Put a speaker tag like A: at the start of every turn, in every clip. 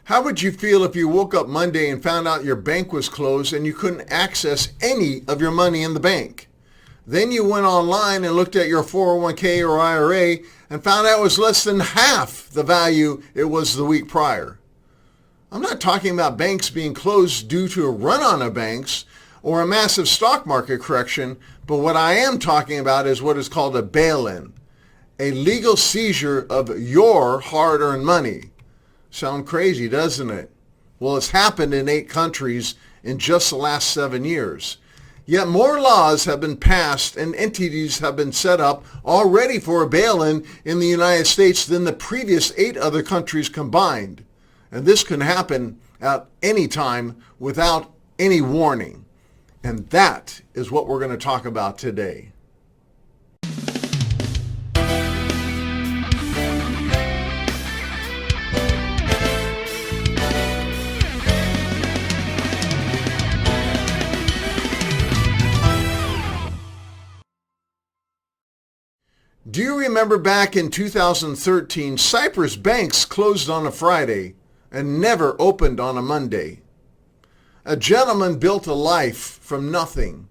A: How would you feel if you woke up Monday and found out your bank was closed and you couldn't access any of your money in the bank? Then you went online and looked at your 401k or IRA and found out it was less than half the value it was the week prior. I'm not talking about banks being closed due to a run-on of banks or a massive stock market correction, but what I am talking about is what is called a bail-in, a legal seizure of your hard-earned money. Sound crazy, doesn't it? Well, it's happened in 8 countries in just the last 7 years. Yet more laws have been passed and entities have been set up already for a bail-in in the United States than the previous 8 other countries combined. And this can happen at any time without any warning. And that is what we're going to talk about today. Do you remember back in 2013, Cyprus banks closed on a Friday and never opened on a Monday? A gentleman built a life from nothing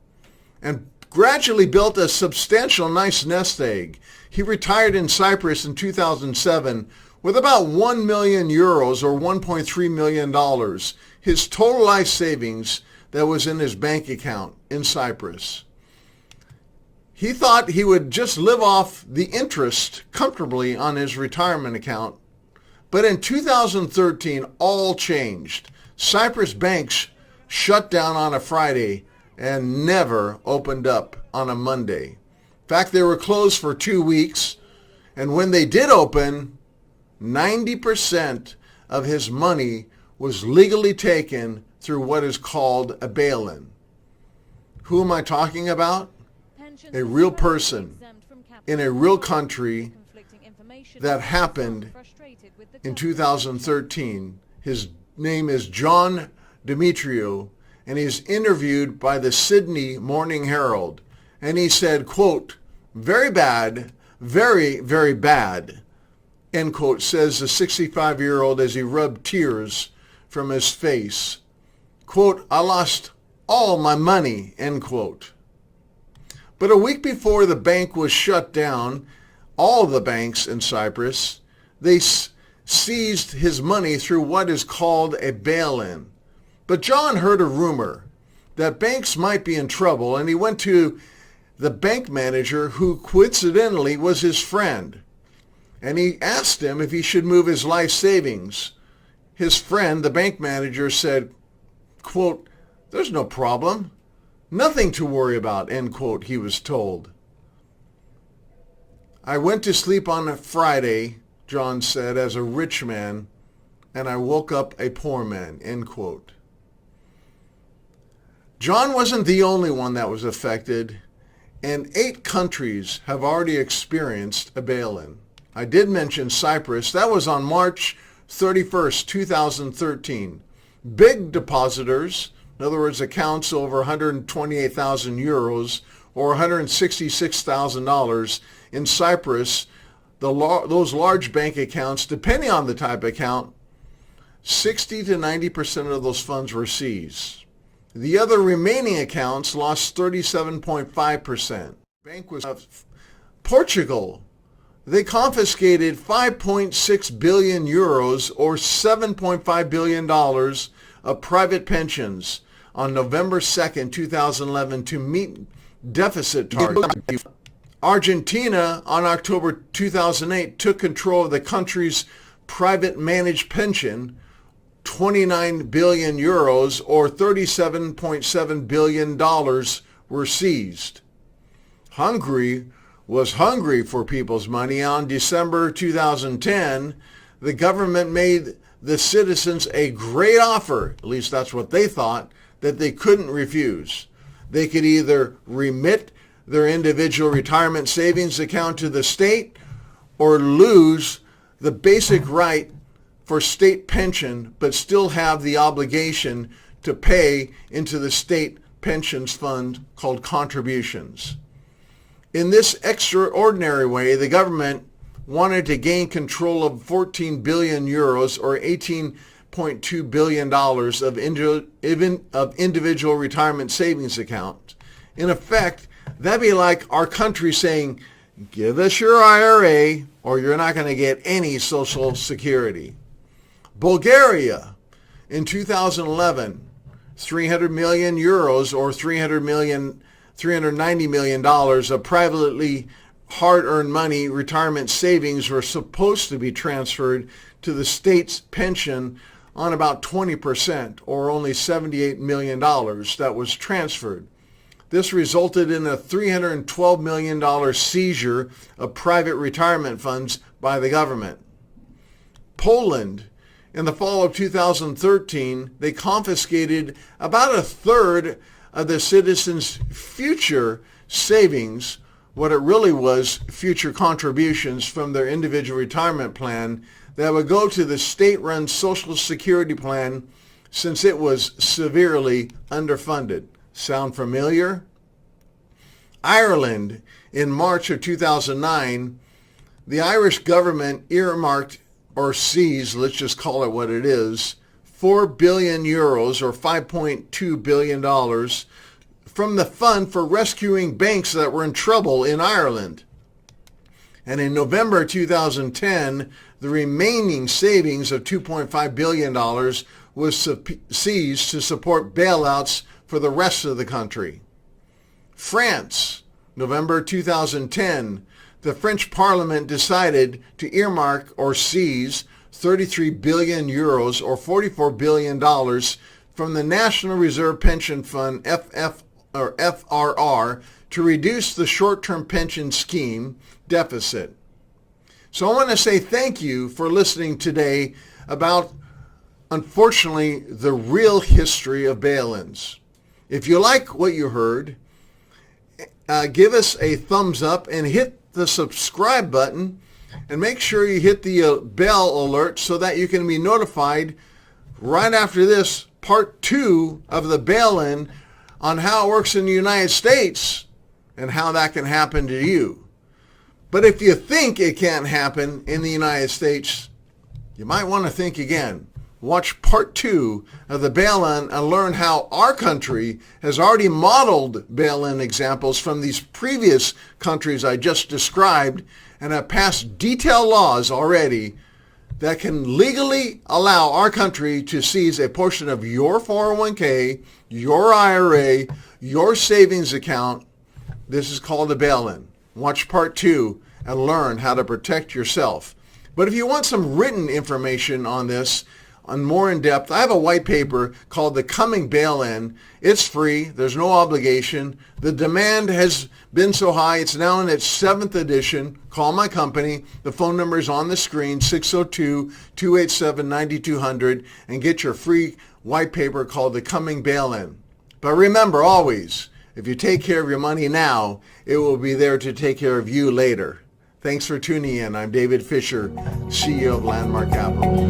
A: and gradually built a substantial nice nest egg. He retired in Cyprus in 2007 with about 1 million euros or $1.3 million, his total life savings that was in his bank account in Cyprus. He thought he would just live off the interest comfortably on his retirement account. But in 2013, all changed. Cyprus banks shut down on a Friday and never opened up on a Monday. In fact, they were closed for 2 weeks. And when they did open, 90% of his money was legally taken through what is called a bail-in. Who am I talking about? A real person in a real country that happened in 2013. His name is John Demetriou, and he's interviewed by the Sydney Morning Herald. And he said, quote, "Very bad, very, very bad," end quote, says the 65-year-old as he rubbed tears from his face. Quote, "I lost all my money," end quote. But a week before the bank was shut down, all the banks in Cyprus, they seized his money through what is called a bail-in. But John heard a rumor that banks might be in trouble, and he went to the bank manager, who coincidentally was his friend. And he asked him if he should move his life savings. His friend, the bank manager, said, quote, "There's no problem. Nothing to worry about," end quote, he was told. "I went to sleep on a Friday," John said, "as a rich man, and I woke up a poor man," end quote. John wasn't the only one that was affected, and 8 countries have already experienced a bail-in. I did mention Cyprus. That was on March 31st, 2013. Big depositors, in other words, accounts over 128,000 euros or $166,000 in Cyprus, those large bank accounts, depending on the type of account, 60 to 90% of those funds were seized. The other remaining accounts lost 37.5%. Bank was Portugal. They confiscated 5.6 billion euros or $7.5 billion of private pensions on November 2nd, 2011 to meet deficit targets. Argentina on October 2008 took control of the country's private managed pension. 29 billion euros or $37.7 billion were seized. Hungary was hungry for people's money. On December 2010, the government made the citizens a great offer, at least that's what they thought, that they couldn't refuse. They could either remit their individual retirement savings account to the state or lose the basic right for state pension, but still have the obligation to pay into the state pensions fund called contributions. In this extraordinary way, the government wanted to gain control of 14 billion euros or $5.2 billion of individual retirement savings accounts. In effect, that'd be like our country saying, give us your IRA or you're not going to get any Social Security. Bulgaria, in 2011, 300 million euros or $390 million of privately hard-earned money retirement savings were supposed to be transferred to the state's pension on about 20%, or only $78 million that was transferred. This resulted in a $312 million seizure of private retirement funds by the government. Poland, in the fall of 2013, they confiscated about a third of the citizens' future savings, what it really was, future contributions from their individual retirement plan that would go to the state-run Social Security plan since it was severely underfunded. Sound familiar? Ireland, in March of 2009, the Irish government earmarked or seized, let's just call it what it is, 4 billion euros or $5.2 billion from the fund for rescuing banks that were in trouble in Ireland. And in November 2010, the remaining savings of $2.5 billion was seized to support bailouts for the rest of the country. France, November 2010, the French Parliament decided to earmark or seize 33 billion euros or $44 billion from the National Reserve Pension Fund, FRR, to reduce the short-term pension scheme deficit. So I want to say thank you for listening today about, unfortunately, the real history of bail-ins. If you like what you heard, give us a thumbs up and hit the subscribe button, and make sure you hit the bell alert so that you can be notified right after this part 2 of the bail-in on how it works in the United States and how that can happen to you. But if you think it can't happen in the United States, you might want to think again. Watch part 2 of the bail-in and learn how our country has already modeled bail-in examples from these previous countries I just described and have passed detailed laws already that can legally allow our country to seize a portion of your 401k, your IRA, your savings account. This is called a bail-in. Watch part 2 and learn how to protect yourself. But if you want some written information on this, on more in depth, I have a white paper called The Coming Bail-In. It's free. There's no obligation. The demand has been so high, it's now in its 7th edition. Call my company. The phone number is on the screen, 602-287-9200, and get your free white paper called The Coming Bail-In. But remember always, if you take care of your money now, it will be there to take care of you later. Thanks for tuning in. I'm David Fisher, CEO of Landmark Capital.